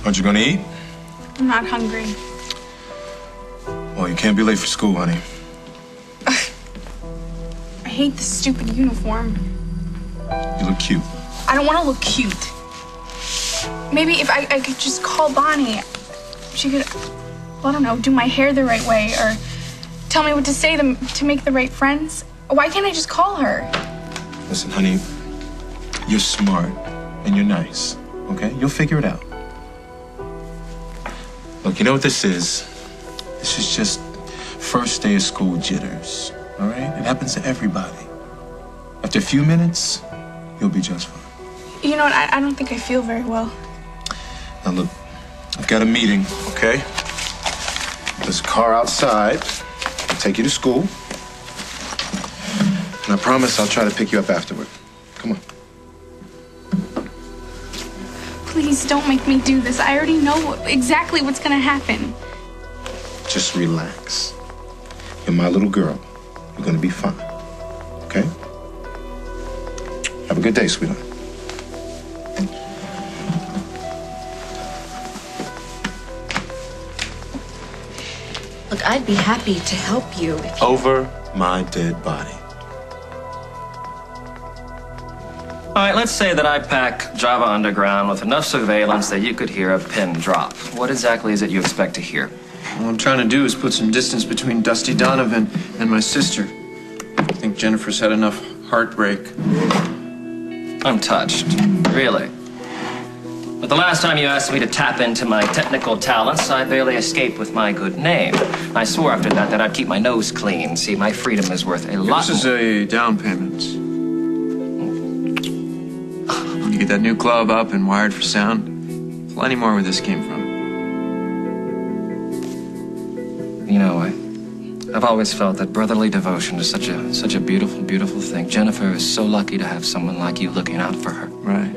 Aren't you gonna eat? I'm not hungry. Well, you can't be late for school, honey. I hate this stupid uniform. You look cute. I don't want to look cute. Maybe if I could just call Bonnie, she could, well, I don't know, do my hair the right way or tell me what to say to make the right friends. Why can't I just call her? Listen, honey, you're smart and you're nice, okay? You'll figure it out. Look, you know what this is? This is just first day of school jitters, all right? It happens to everybody. After a few minutes, you'll be just fine. You know what? I don't think I feel very well. Now, look, I've got a meeting, okay? There's a car outside. I'll take you to school. And I promise I'll try to pick you up afterward. Come on. Please don't make me do this. I already know exactly what's gonna happen. Just relax. You're my little girl. You're gonna be fine, okay? Have a good day, sweetheart. Look, I'd be happy to help you if you... Over my dead body. All right, let's say that I pack Java Underground with enough surveillance that you could hear a pin drop. What exactly is it you expect to hear? All I'm trying to do is put some distance between Dusty Donovan and my sister. I think Jennifer's had enough heartbreak. I'm touched, really. But the last time you asked me to tap into my technical talents, I barely escaped with my good name. I swore after that I'd keep my nose clean. See, my freedom is worth a lot. This is a down payment. You get that new club up and wired for sound, plenty more where this came from. You know, I've always felt that brotherly devotion is such a beautiful, beautiful thing. Jennifer is so lucky to have someone like you looking out for her. Right.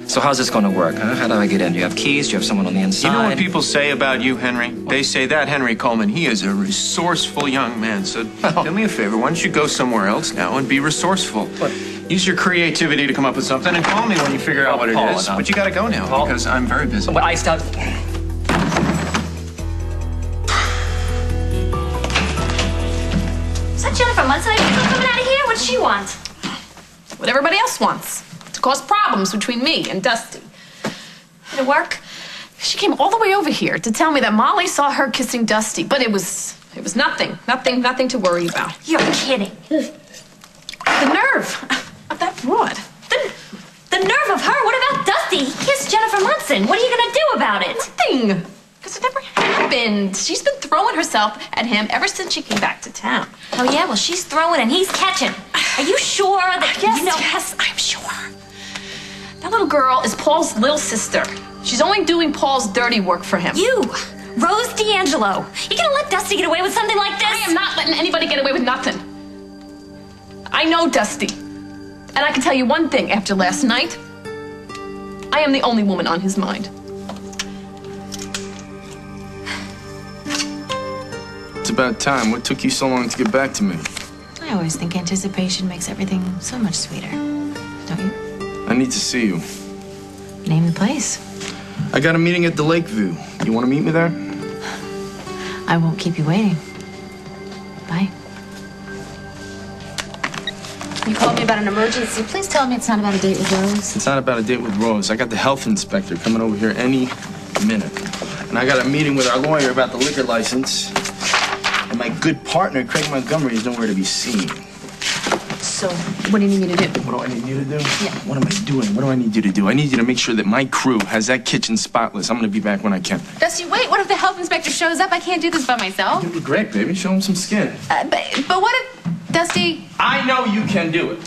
So how's this going to work, huh? How do I get in? Do you have keys? Do you have someone on the inside? You know what people say about you, Henry? They say that Henry Coleman, he is a resourceful young man. So do me a favor, why don't you go somewhere else now and be resourceful? What? Use your creativity to come up with something and call me when you figure out what it is. But you gotta go now because I'm very busy. But I stopped. Is that Jennifer Munson coming out of here? What does she want? What everybody else wants. To cause problems between me and Dusty. Did it work? She came all the way over here to tell me that Molly saw her kissing Dusty, but it was nothing to worry about. You're kidding. The nerve of that broad. The nerve of her? What about Dusty? He kissed Jennifer Munson. What are you gonna do about it? Nothing. Because it never happened. She's been throwing herself at him ever since she came back to town. Oh, yeah? Well, she's throwing and he's catching. Are you sure that, Yes, you know... yes, I'm sure. That little girl is Paul's little sister. She's only doing Paul's dirty work for him. You, Rose D'Angelo. You gonna let Dusty get away with something like this? I am not letting anybody get away with nothing. I know Dusty. And I can tell you one thing after last night. I am the only woman on his mind. It's about time. What took you so long to get back to me? I always think anticipation makes everything so much sweeter. Don't you? I need to see you. Name the place. I got a meeting at the Lakeview. You want to meet me there? I won't keep you waiting. Bye. You called me about an emergency. Please tell me it's not about a date with Rose. It's not about a date with Rose. I got the health inspector coming over here any minute. And I got a meeting with our lawyer about the liquor license. And my good partner, Craig Montgomery, is nowhere to be seen. So, what do you need me to do? What do I need you to do? Yeah. What am I doing? What do I need you to do? I need you to make sure that my crew has that kitchen spotless. I'm going to be back when I can. Dusty, wait. What if the health inspector shows up? I can't do this by myself. You'll be great, baby. Show him some skin. But what if... Dusty... I know you can do it.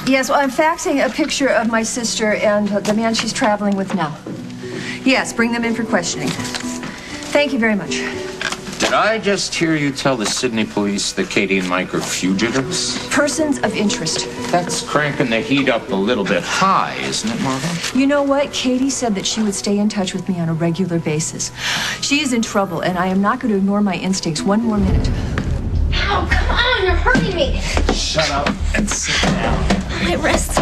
Yes, well, I'm faxing a picture of my sister and the man she's traveling with now. Yes, bring them in for questioning. Thank you very much. Did I just hear you tell the Sydney police that Katie and Mike are fugitives? Persons of interest. That's cranking the heat up a little bit high, isn't it, Margot? You know what? Katie said that she would stay in touch with me on a regular basis. She is in trouble, and I am not going to ignore my instincts one more minute. Ow, come on, you're hurting me. Shut up and sit down. My wrists.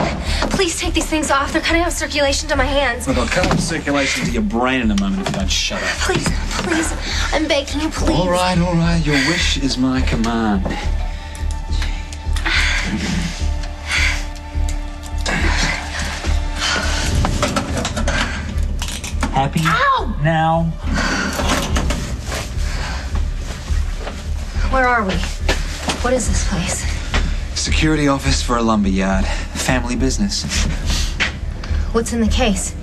Please take these things off. They're cutting off circulation to my hands. Well, they'll cut off circulation to your brain in a moment if you don't shut up. Please, please. I'm begging you, please. All right, all right. Your wish is my command. Happy? Ow! Now? Where are we? What is this place? Security office for a lumberyard. Family business. What's in the case?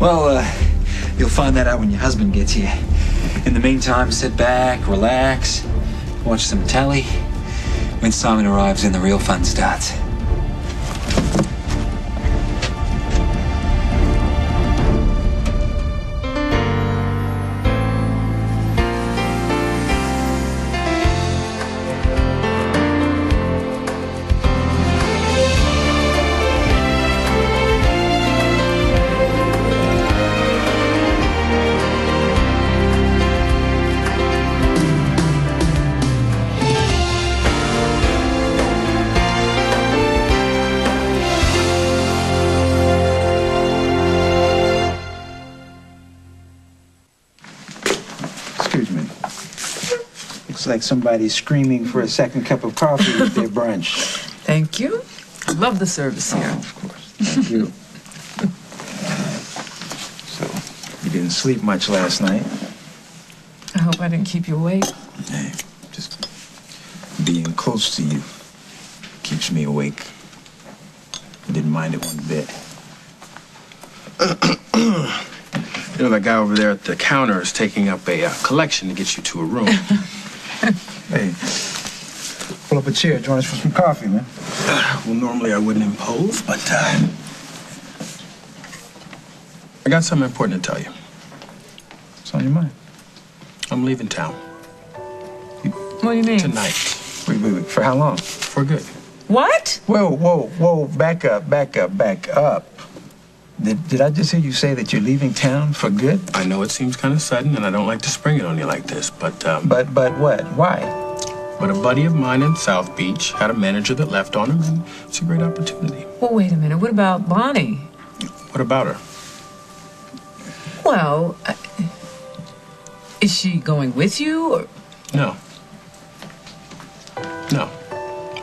Well, you'll find that out when your husband gets here. In the meantime, sit back, relax, watch some telly. When Simon arrives, then the real fun starts. Excuse me. Looks like somebody's screaming for a second cup of coffee with their brunch. Thank you. I love the service here. Of course. Thank you. So, you didn't sleep much last night? I hope I didn't keep you awake. Hey, just being close to you keeps me awake. I didn't mind it one bit. You know, that guy over there at the counter is taking up a collection to get you to a room. Hey, pull up a chair. Join us for some coffee, man. Well, normally I wouldn't impose, but I got something important to tell you. What's on your mind? I'm leaving town. What do you mean? Tonight. Wait. For how long? For good. What? Whoa. Back up. Did I just hear you say that you're leaving town for good? I know it seems kind of sudden, and I don't like to spring it on you like this, but But what? Why? But a buddy of mine in South Beach had a manager that left on him, and it's a great opportunity. Well, wait a minute. What about Bonnie? What about her? Well, is she going with you? Or? No.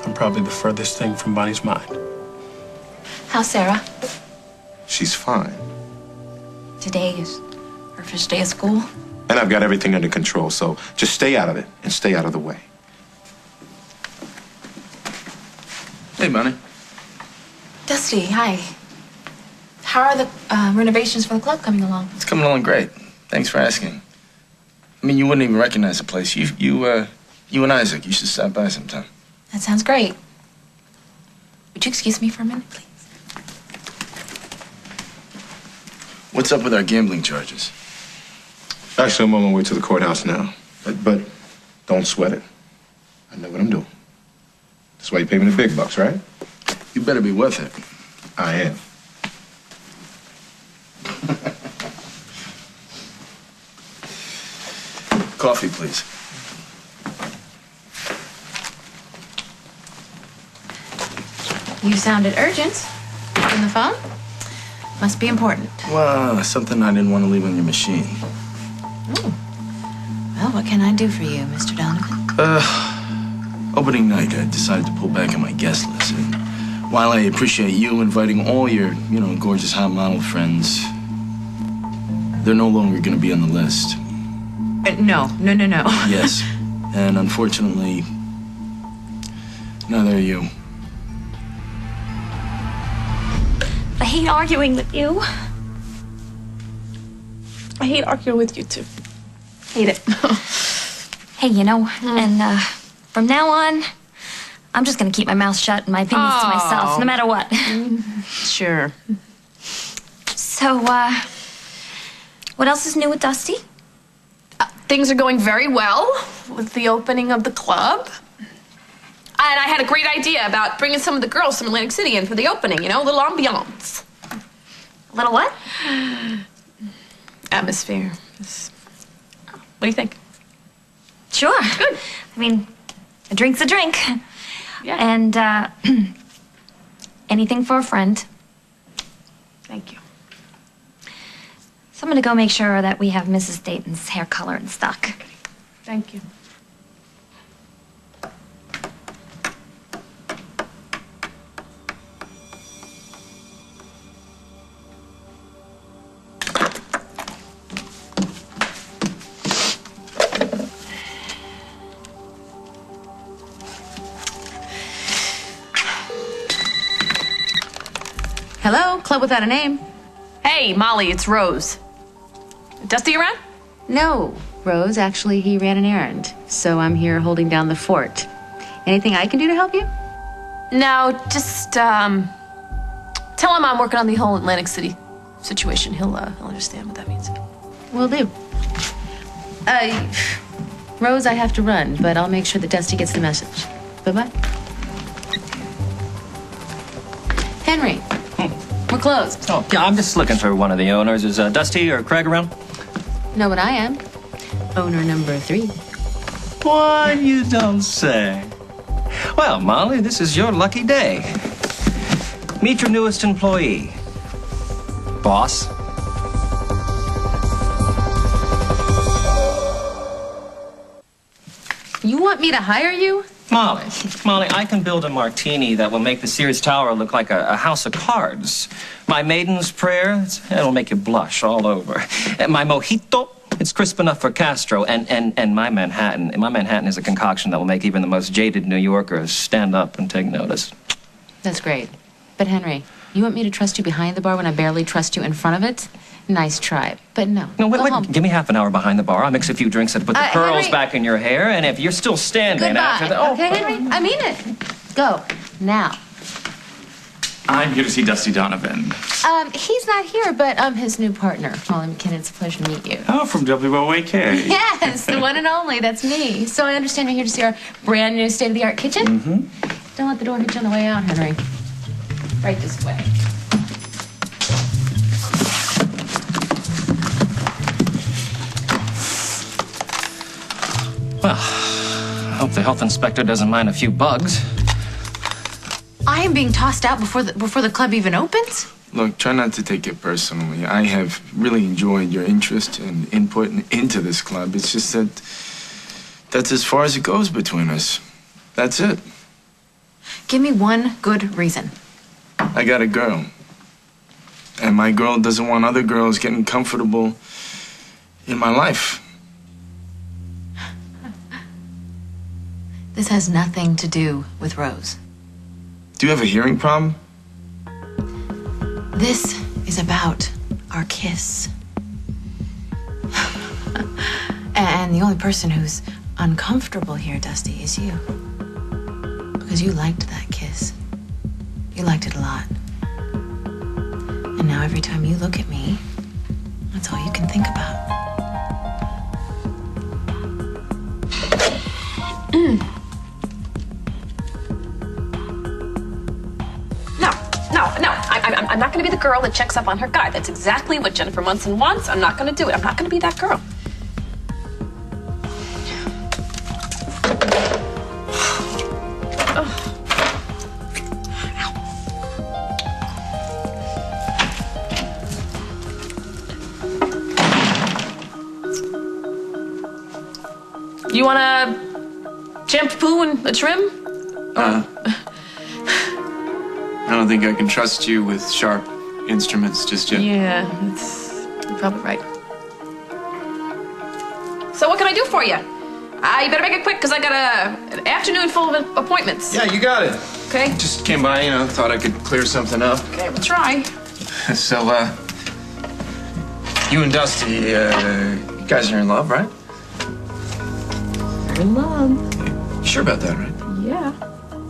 I'm probably the furthest thing from Bonnie's mind. How's Sarah? She's fine. Today is her first day of school. And I've got everything under control, so just stay out of it and stay out of the way. Hey, Bonnie. Dusty, hi. How are the renovations for the club coming along? It's coming along great. Thanks for asking. I mean, you wouldn't even recognize the place. You and Isaac, you should stop by sometime. That sounds great. Would you excuse me for a minute, please? What's up with our gambling charges? Actually, I'm on my way to the courthouse now. But don't sweat it. I know what I'm doing. That's why you pay me the big bucks, right? You better be worth it. I am. Coffee, please. You sounded urgent. On the phone? Must be important. Well, something I didn't want to leave on your machine. Oh. Well, what can I do for you, Mr. Donovan? Opening night, I decided to pull back on my guest list. And while I appreciate you inviting all your, gorgeous hot model friends, they're no longer going to be on the list. No. Yes. And unfortunately, neither are you. I hate arguing with you. I hate arguing with you, too. Hate it. Hey, and from now on, I'm just gonna keep my mouth shut and my opinions to myself, no matter what. Sure. So, what else is new with Dusty? things are going very well with the opening of the club. And I had a great idea about bringing some of the girls from Atlantic City in for the opening, you know, a little ambiance. A little what? Atmosphere. What do you think? Sure. Good. I mean, a drink's a drink. Yeah. And, anything for a friend. Thank you. So I'm gonna go make sure that we have Mrs. Dayton's hair color in stock. Thank you. Hello, Club Without a Name. Hey, Molly, it's Rose. Dusty around? No, Rose, actually, he ran an errand. So I'm here holding down the fort. Anything I can do to help you? No, just, tell him I'm working on the whole Atlantic City situation. He'll understand what that means. Will do. Rose, I have to run, but I'll make sure that Dusty gets the message. Bye-bye. Henry, we're closed. Oh, yeah, I'm just looking for one of the owners. Is Dusty or Craig around? Know what I am? Owner number 3. What? You don't say. Well, Molly, this is your lucky day. Meet your newest employee. Boss. You want me to hire you? Molly, I can build a martini that will make the Sears Tower look like a house of cards. My maiden's prayer, it'll make you blush all over. And my mojito, it's crisp enough for Castro. And my Manhattan is a concoction that will make even the most jaded New Yorkers stand up and take notice. That's great. But Henry, you want me to trust you behind the bar when I barely trust you in front of it? Nice try, but no. No, Go wait, home. give me half an hour behind the bar. I'll mix a few drinks and put the curls Henry. back in your hair. And if you're still standing Goodbye. after the... Okay, Henry? I mean it. Go, now. I'm here to see Dusty Donovan. He's not here, but his new partner, Molly McKinnon. It's a pleasure to meet you. Oh, from WOAK. Yes, the one and only. That's me. So I understand you're here to see our brand new state-of-the-art kitchen? Mm-hmm. Don't let the door hit you on the way out, Henry. Right this way. Well, I hope the health inspector doesn't mind a few bugs. I am being tossed out before the club even opens? Look, try not to take it personally. I have really enjoyed your interest and input into this club. It's just that that's as far as it goes between us. That's it. Give me one good reason. I got a girl. And my girl doesn't want other girls getting comfortable in my life. This has nothing to do with Rose. Do you have a hearing problem? This is about our kiss. And the only person who's uncomfortable here, Dusty, is you. Because you liked that kiss. You liked it a lot. And now every time you look at me, that's all you can think about. No. I'm not going to be the girl that checks up on her guy. That's exactly what Jennifer Munson wants. I'm not going to do it. I'm not going to be that girl. You want a shampoo and a trim? I don't think I can trust you with sharp instruments just yet. Yeah, you're probably right. So what can I do for you? You better make it quick because I got an afternoon full of appointments. Yeah, you got it. Okay. Just came by, thought I could clear something up. Okay, we'll try. So, you and Dusty, you guys are in love, right? We're in love. You sure about that, right? Yeah.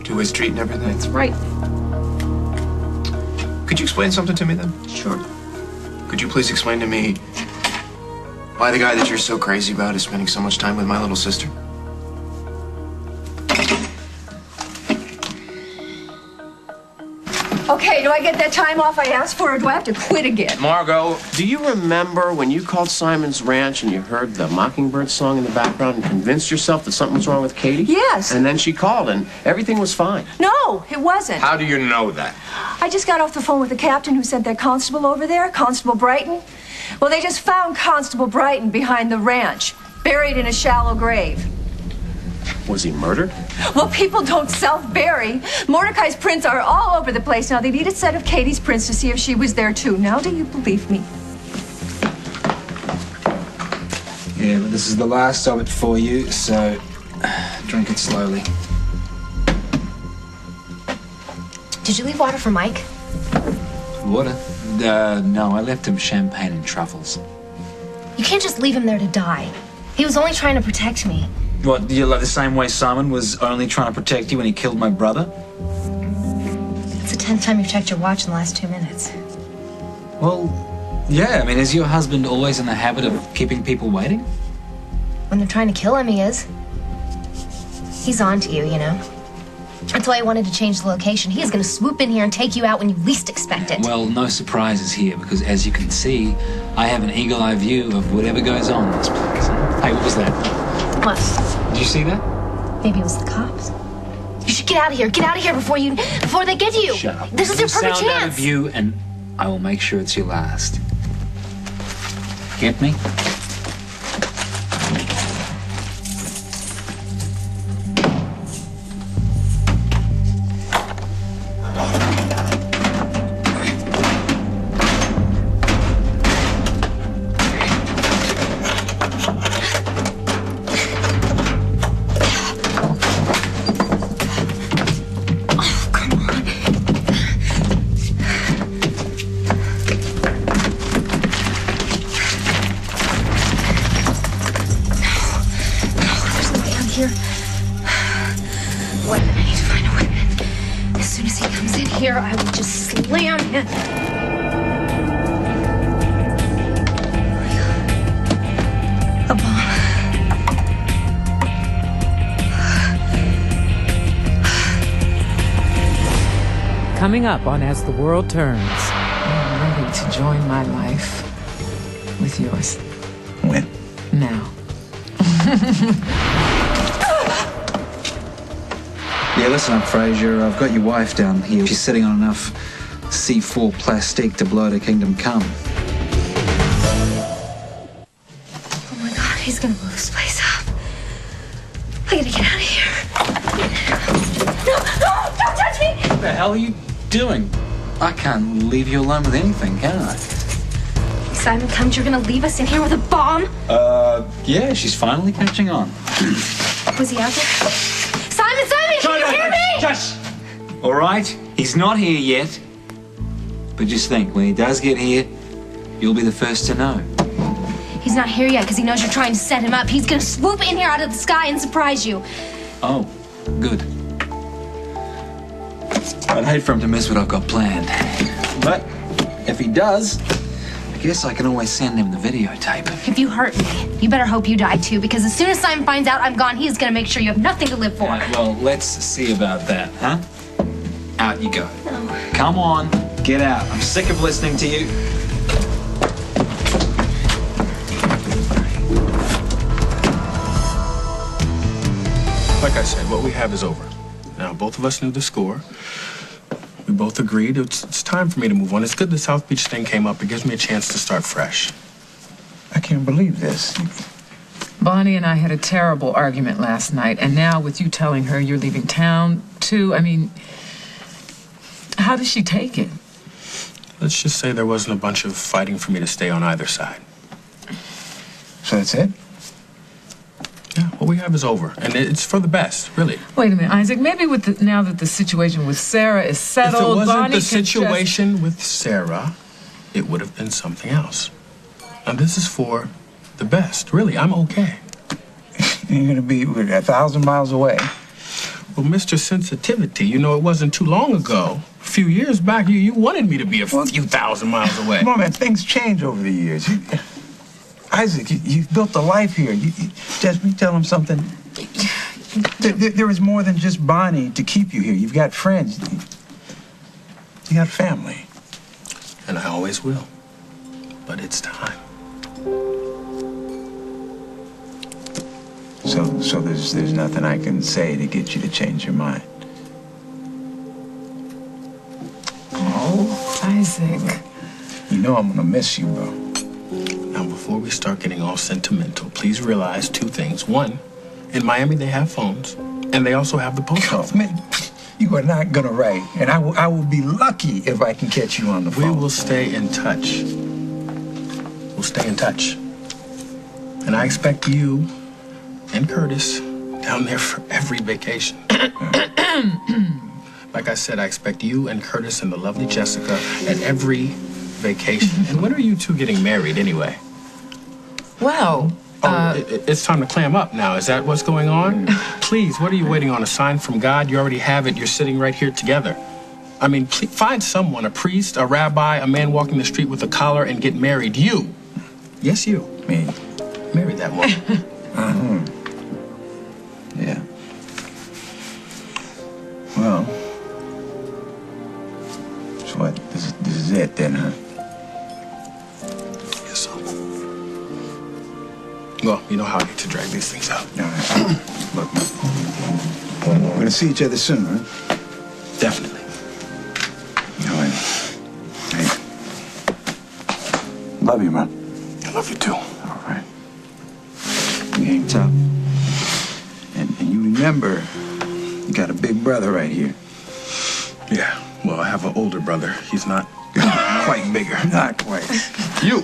Two-way street and everything? That's right. Could you explain something to me then? Sure. Could you please explain to me Why the guy that you're so crazy about is spending so much time with my little sister? Okay, do I get that time off I asked for, or do I have to quit again? Margot, do you remember when you called Simon's Ranch and you heard the Mockingbird song in the background and convinced yourself that something was wrong with Katie? Yes. And then she called and everything was fine. No, it wasn't. How do you know that? I just got off the phone with the captain who sent that constable over there, Constable Brighton. Well, they just found Constable Brighton behind the ranch, buried in a shallow grave. Was he murdered? Well, people don't self-bury. Mordecai's prints are all over the place. Now, they need a set of Katie's prints to see if she was there, too. Now, do you believe me? Yeah, but this is the last of it for you, so drink it slowly. Did you leave water for Mike? Water? No, I left him champagne and truffles. You can't just leave him there to die. He was only trying to protect me. What, you're like the same way Simon was only trying to protect you when he killed my brother? It's the 10th time you've checked your watch in the last 2 minutes. Well, yeah, I mean, is your husband always in the habit of keeping people waiting? When they're trying to kill him, he is. He's on to you, you know. That's why I wanted to change the location. He is going to swoop in here and take you out when you least expect it. Well, no surprises here, because as you can see, I have an eagle-eye view of whatever goes on in this place. Hey, what was that? What? Did you see that? Maybe it was the cops. You should get out of here. Get out of here before they get to you. Shut up. This is your perfect Sound out chance. of you, and I will make sure it's your last. Get me? Coming up on As the World Turns. I'm ready to join my life with yours. When? Now. Yeah, listen up, Fraser. I've got your wife down here. She's sitting on enough C4 plastic to blow to kingdom come. Oh my God, he's gonna blow this place up. I gotta get out of here. No, don't touch me! What the hell are you doing? I can't leave you alone with anything, can I? Simon comes, you're gonna leave us in here with a bomb? Yeah, she's finally catching on. Was he out there? Simon, can you hear me? Shush! All right, he's not here yet. But just think, when he does get here, you'll be the first to know. He's not here yet because he knows you're trying to set him up. He's gonna swoop in here out of the sky and surprise you. Oh, good. I'd hate for him to miss what I've got planned. But if he does, I guess I can always send him the videotape. If you hurt me, you better hope you die too, because as soon as Simon finds out I'm gone, he's gonna make sure you have nothing to live for. Well, let's see about that, huh? Out you go. No. Come on, get out. I'm sick of listening to you. Like I said, what we have is over. Now, both of us knew the score. We both agreed it's time for me to move on. It's good the South Beach thing came up. It gives me a chance to start fresh. I can't believe this. Bonnie and I had a terrible argument last night, and now with you telling her you're leaving town, too, I mean, how does she take it? Let's just say there wasn't a bunch of fighting for me to stay on either side. So that's it? Yeah, what we have is over, and it's for the best, really. Wait a minute, Isaac, maybe now that the situation with Sarah is settled, if it wasn't Bonnie the situation with Sarah, it would have been something else. And this is for the best, really. I'm okay. You're going to be 1,000 miles away. Well, Mr. Sensitivity, you know, it wasn't too long ago. A few years back, you wanted me to be a few thousand miles away. Come on, man. Things change over the years. Isaac, you've built a life here. Just tell him something. There is more than just Bonnie to keep you here. You've got friends. You got family. And I always will. But it's time. So there's nothing I can say to get you to change your mind. Oh, Isaac. You know I'm gonna miss you, bro. Now, before we start getting all sentimental, please realize two things. One, in Miami they have phones, and they also have the post office. Man, you are not gonna write, and I will be lucky if I can catch you on the phone. We will stay in touch. We'll stay in touch. And I expect you and Curtis down there for every vacation. Like I said, I expect you and Curtis and the lovely Jessica at every vacation. And when are you two getting married anyway? Well, it's time to clam up now. Is that what's going on? Please, what are you waiting on? A sign from God? You already have it. You're sitting right here together. I mean, please, find someone, a priest, a rabbi, a man walking the street with a collar, and get married. You. Yes, you. Me. Marry that woman. Yeah. Well, so what? This is it then, huh? Yes, so. Well, you know how I get to drag these things out. All right. Look, we're gonna see each other soon, right? Definitely. All right. Hey. Love you, man. I love you too. All right. We hang tough. And you remember, you got a big brother right here. Yeah. Well, I have an older brother. He's not quite bigger. Not quite. You.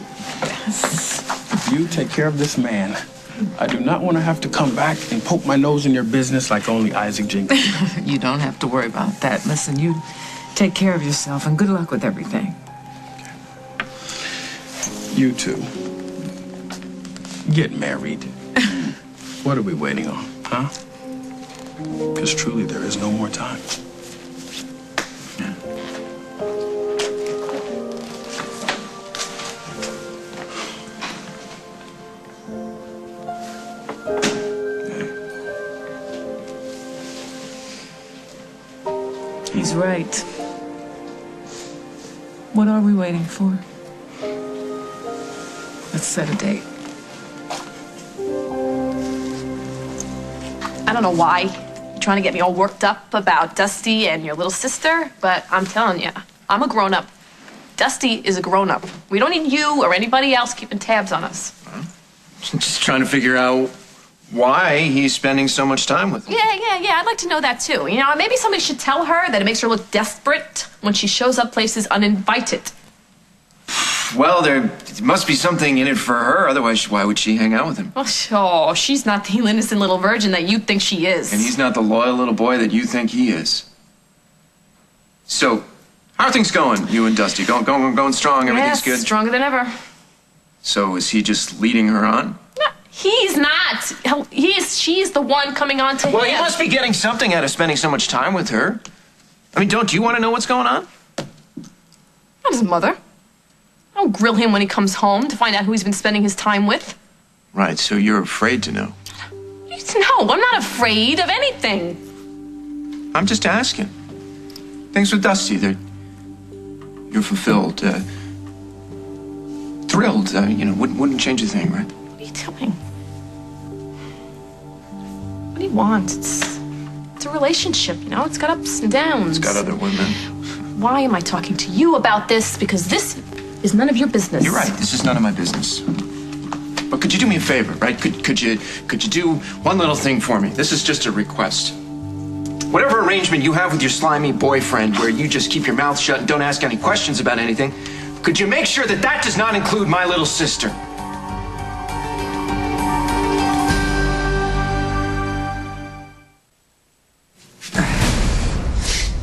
You take care of this man. I do not want to have to come back and poke my nose in your business like only Isaac Jenkins. You don't have to worry about that. Listen, you take care of yourself and good luck with everything. You two. Get married. What are we waiting on, huh? Because truly there is no more time. He's right. What are we waiting for? Let's set a date. I don't know why you're trying to get me all worked up about Dusty and your little sister, but I'm telling you, I'm a grown-up. Dusty is a grown-up. We don't need you or anybody else keeping tabs on us. Just trying to figure out why he's spending so much time with her. Yeah. I'd like to know that too. You know, maybe somebody should tell her that it makes her look desperate when she shows up places uninvited. Well, there must be something in it for her. Otherwise, why would she hang out with him? Oh, she's not the innocent little virgin that you think she is. And he's not the loyal little boy that you think he is. So, how are things going, you and Dusty? Going strong? Everything's good? Stronger than ever. So, is he just leading her on? No, he's not. She's the one coming on to him. Well, he must be getting something out of spending so much time with her. I mean, don't you want to know what's going on? Not his mother. I don't grill him when he comes home to find out who he's been spending his time with. Right, so you're afraid to know. No, I'm not afraid of anything. I'm just asking. Things with Dusty, you're fulfilled, thrilled. Wouldn't change a thing, right? What are you doing? What do you want? It's a relationship, you know? It's got ups and downs. It's got other women. Why am I talking to you about this? Because this is none of your business. You're right. This is none of my business. But could you do me a favor, right? Could you do one little thing for me? This is just a request. Whatever arrangement you have with your slimy boyfriend where you just keep your mouth shut and don't ask any questions about anything, could you make sure that that does not include my little sister?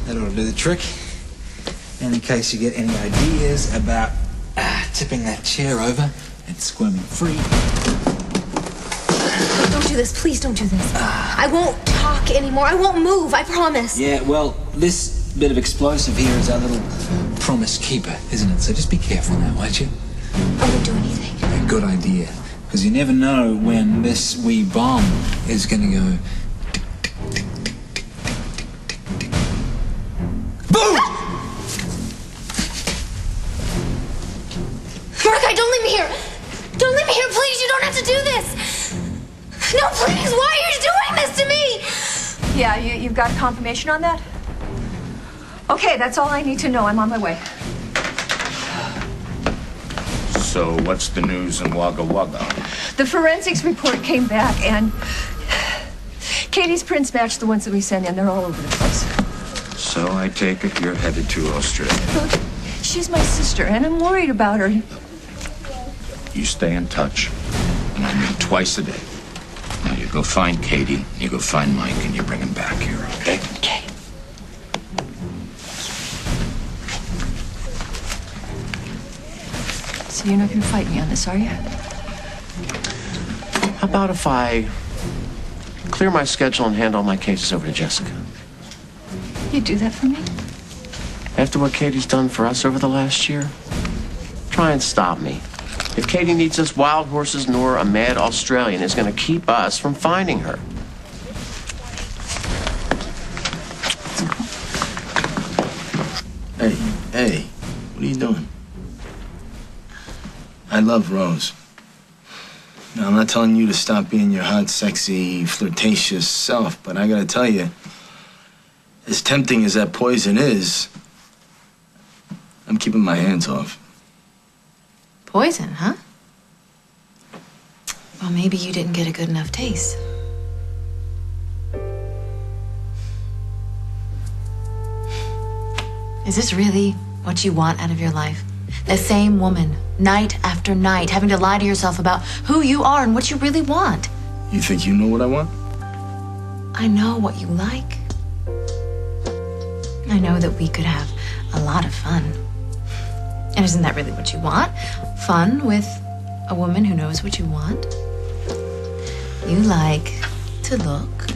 That ought to do the trick. And in case you get any ideas about tipping that chair over and squirming free. Don't do this. Please don't do this. I won't talk anymore. I won't move. I promise. Yeah, well, this bit of explosive here is our little promise keeper, isn't it? So just be careful now, won't you? I won't do anything. Yeah, good idea. Because you never know when this wee bomb is gonna go. Boom! Mordecai, don't leave me here! Don't leave me here, please! You don't have to do this! No, please! Why are you doing this to me? Yeah, you've got confirmation on that? Okay, that's all I need to know. I'm on my way. So, what's the news in Wagga Wagga? The forensics report came back, and Katie's prints match the ones that we sent in. They're all over the place. So, I take it you're headed to Australia. She's my sister, and I'm worried about her. You stay in touch, and I meet twice a day. Now, you go find Katie, you go find Mike, and you bring him back here, okay? Okay. So you're not going to fight me on this, are you? How about if I clear my schedule and hand all my cases over to Jessica? You do that for me? After what Katie's done for us over the last year, try and stop me. If Katie needs us wild horses nor a mad Australian is going to keep us from finding her. Hey, what are you doing? I love Rose. Now, I'm not telling you to stop being your hot, sexy, flirtatious self, but I gotta tell you, as tempting as that poison is, I'm keeping my hands off. Poison, huh? Well, maybe you didn't get a good enough taste. Is this really what you want out of your life? The same woman, night after night, having to lie to yourself about who you are and what you really want. You think you know what I want? I know what you like. I know that we could have a lot of fun. And isn't that really what you want? Fun with a woman who knows what you want? You like to look.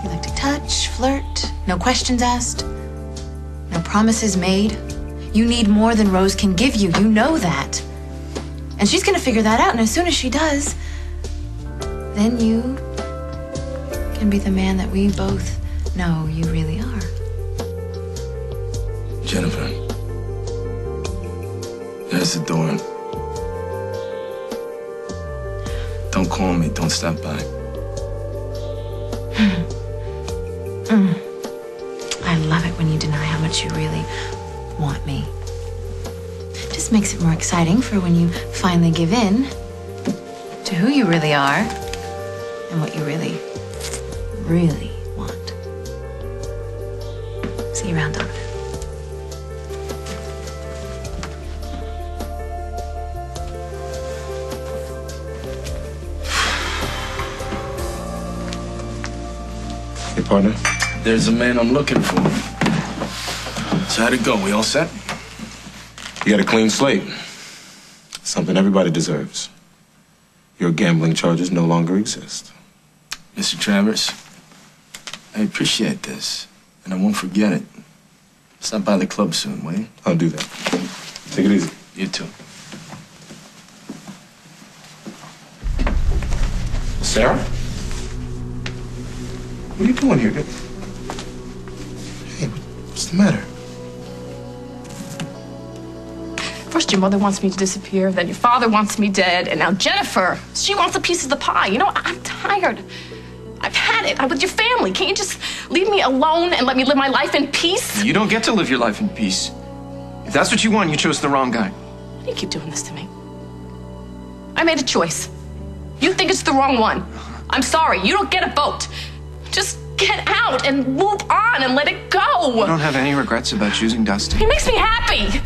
You like to touch, flirt, no questions asked, no promises made. You need more than Rose can give you. You know that. And she's gonna figure that out, and as soon as she does, then you can be the man that we both know you really are. Jennifer, there's the door. Don't call me. Don't stop by. I love it when you deny how much you really want me. Just makes it more exciting for when you finally give in to who you really are and what you really, really want. See you around, Donovan. Hey, partner, there's a man I'm looking for. So how'd it go? We all set? You got a clean slate. Something everybody deserves. Your gambling charges no longer exist. Mr. Travers, I appreciate this, and I won't forget it. Stop by the club soon, will you? I'll do that. Take it easy. You too. Sarah? What are you doing here? Hey, what's the matter? First, your mother wants me to disappear, then your father wants me dead, and now Jennifer, she wants a piece of the pie. You know, I'm tired. I've had it. I'm with your family. Can't you just leave me alone and let me live my life in peace? You don't get to live your life in peace. If that's what you want, you chose the wrong guy. Why do you keep doing this to me? I made a choice. You think it's the wrong one. I'm sorry. You don't get a vote. Just get out and move on and let it go. I don't have any regrets about choosing Dusty. He makes me happy.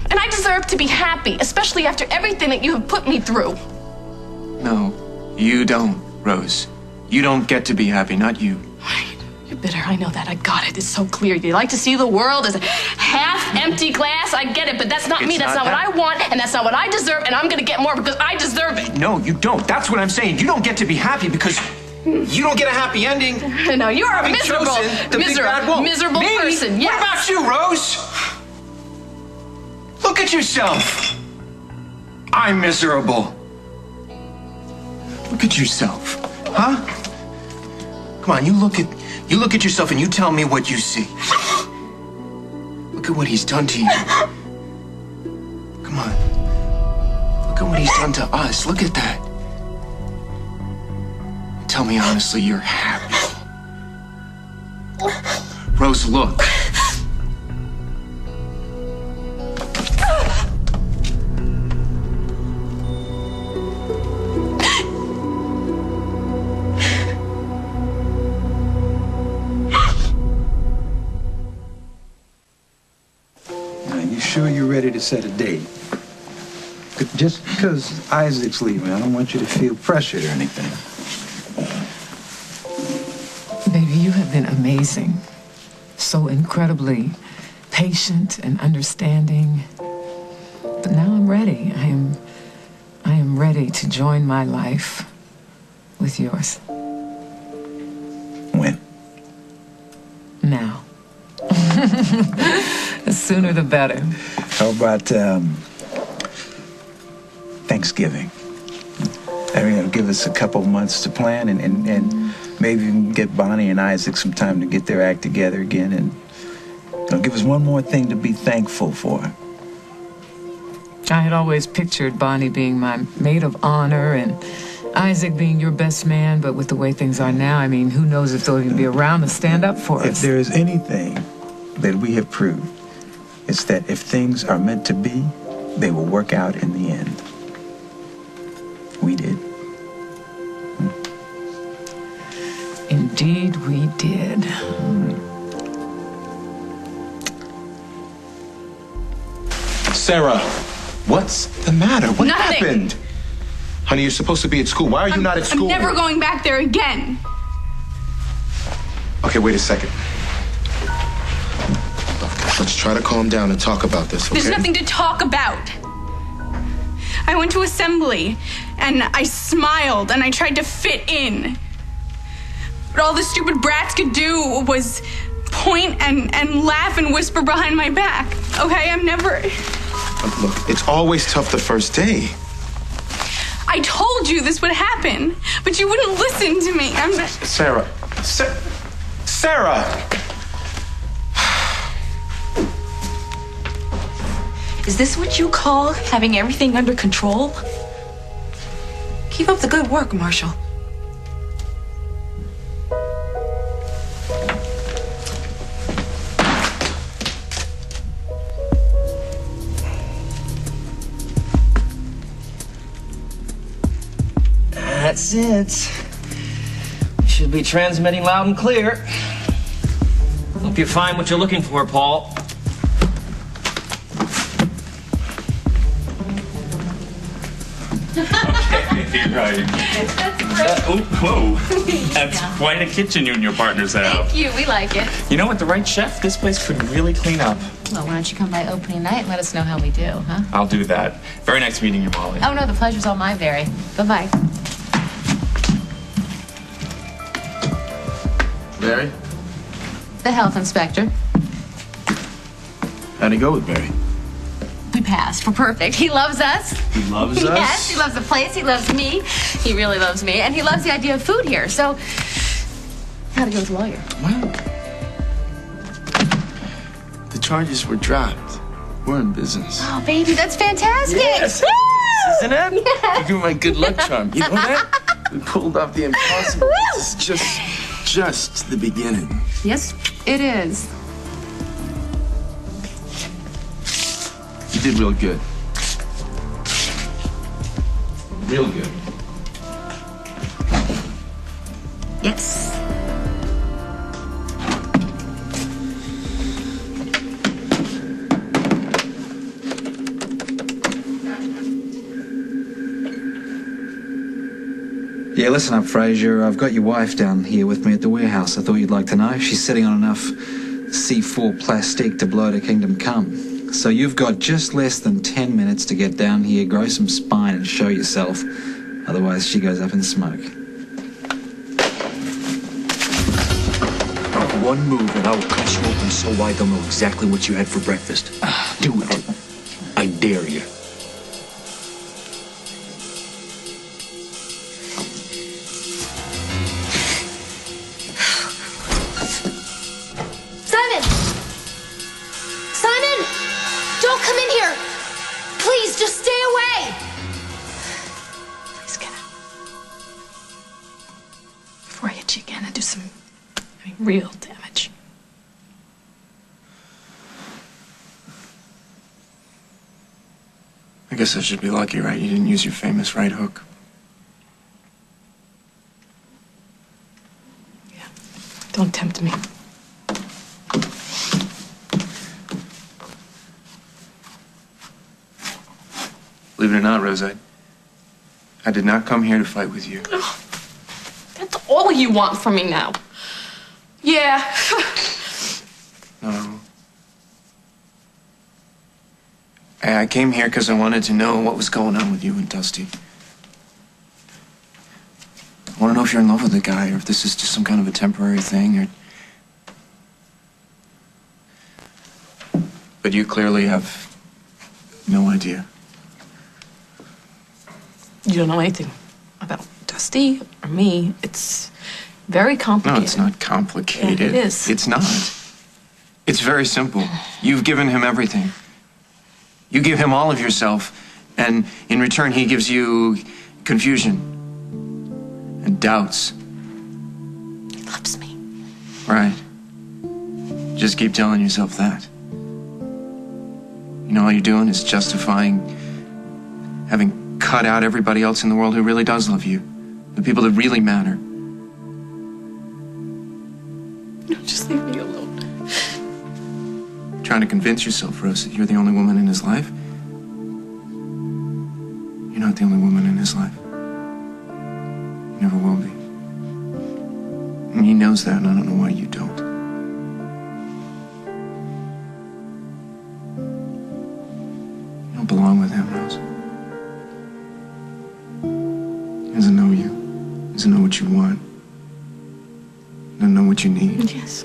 And I deserve to be happy, especially after everything that you have put me through. No, you don't, Rose. You don't get to be happy, not you. You're bitter, I know that. I got it. It's so clear. You like to see the world as a half-empty glass. I get it, but that's not me. That's not what I want, and that's not what I deserve, and I'm gonna get more because I deserve it. No, you don't. That's what I'm saying. You don't get to be happy because you don't get a happy ending. No, you're a miserable person. Yes. What about you, Rose? Look at yourself. I'm miserable. Look at yourself, huh? Come on, you look at yourself and you tell me what you see. Look at what he's done to you. Come on. Look at what he's done to us. Look at that. Tell me honestly, you're happy. Rose, look. Sure you're ready to set a date? Just because Isaac's leaving, I don't want you to feel pressured or anything. Baby, you have been amazing. So incredibly patient and understanding. But now I'm ready. I am ready to join my life with yours. When? Now. The sooner the better. How about Thanksgiving? I mean, it'll give us a couple months to plan and maybe even get Bonnie and Isaac some time to get their act together again, and it'll give us one more thing to be thankful for. I had always pictured Bonnie being my maid of honor and Isaac being your best man, but with the way things are now, I mean, who knows if they'll even be around to stand up for us. If there is anything that we have proved, it's that if things are meant to be, they will work out in the end. We did. Indeed, we did. Sarah, what's the matter? What Nothing. happened? Honey, you're supposed to be at school. Why are you not at school? I'm never going back there again. Okay, wait a second. Let's try to calm down and talk about this, okay? There's nothing to talk about. I went to assembly, and I smiled, and I tried to fit in. But all the stupid brats could do was point and laugh and whisper behind my back. Okay, I'm never... Look, it's always tough the first day. I told you this would happen, but you wouldn't listen to me. I'm not... Sarah. Sarah! Is this what you call having everything under control? Keep up the good work, Marshall. That's it. Should be transmitting loud and clear. Hope you find what you're looking for, Paul. Okay, right. Whoa. That's quite a kitchen you and your partners have. Thank you. We like it. You know, with the right chef, this place could really clean up. Well, why don't you come by opening night and let us know how we do, huh? I'll do that. Very nice meeting you, Molly. Oh, no, the pleasure's all mine, Barry. Bye-bye. Barry? The health inspector. How'd it go with Barry? We passed. We're perfect. He loves us. He loves us? Yes, he loves the place. He loves me. He really loves me. And he loves the idea of food here. So, how'd it go with the lawyer? Well, the charges were dropped. We're in business. Oh, baby, that's fantastic. Yes. Isn't it? Yes. You're my good luck charm. You know that? We pulled off the impossible. This is just the beginning. Yes, it is. You did real good. Real good. Yes. Yeah, listen up, Fraser. I've got your wife down here with me at the warehouse. I thought you'd like to know. She's sitting on enough C4 plastic to blow to kingdom come. So you've got just less than 10 minutes to get down here, grow some spine, and show yourself. Otherwise, she goes up in smoke. One move and I will cut you open so wide they'll know exactly what you had for breakfast. Do it. I dare you. come in here. Please, just stay away. Please get out. Before I hit you again and do some, real damage. I guess I should be lucky, right? You didn't use your famous right hook. Yeah. Don't tempt me. Believe it or not, Rose, I did not come here to fight with you. That's all you want from me now. Yeah. No. I came here because I wanted to know what was going on with you and Dusty. I want to know if you're in love with the guy or if this is just some kind of a temporary thing or... But you clearly have no idea. You don't know anything about Dusty or me. It's very complicated. No, it's not complicated. Yeah, it is. It's not. It's very simple. You've given him everything. You give him all of yourself, and in return, he gives you confusion and doubts. He loves me. Right. Just keep telling yourself that. You know, all you're doing is justifying having cut out everybody else in the world who really does love you. The people that really matter. Just leave me alone. Trying to convince yourself, Rose, that you're the only woman in his life. You're not the only woman in his life. You never will be. And he knows that, and I don't know why you don't. You don't belong with him, Rose. He doesn't know you. He doesn't know what you want. He doesn't know what you need. Yes.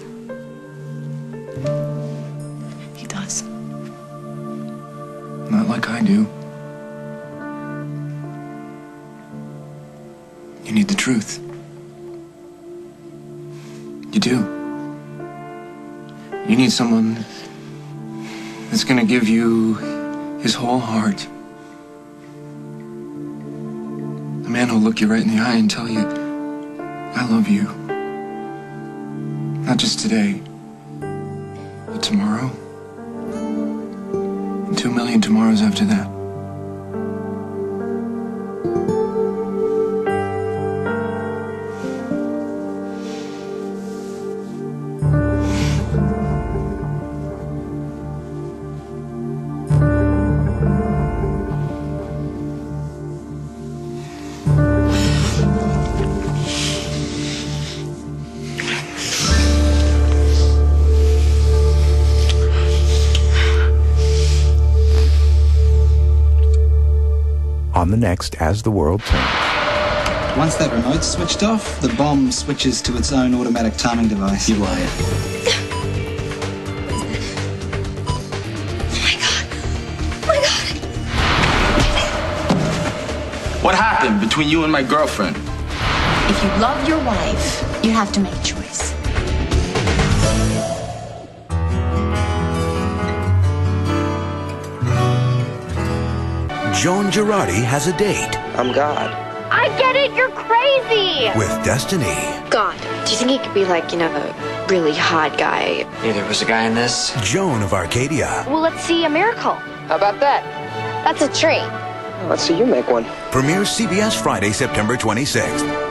He does. Not like I do. You need the truth. You do. You need someone that's gonna give you his whole heart. A man who'll look you right in the eye and tell you, I love you. Not just today, but tomorrow. And 2 million tomorrows after that. On the next As the World Turns. Once that remote's switched off, the bomb switches to its own automatic timing device. You lied. What happened between you and my girlfriend? If you love your wife, you have to make a choice. Joan Girardi has a date. I'm God. I get it, you're crazy! With Destiny. God, do you think he could be like, a really hot guy? Neither was a guy in this. Joan of Arcadia. Well, let's see a miracle. How about that? That's a tree. Let's see you make one. Premieres CBS Friday, September 26th.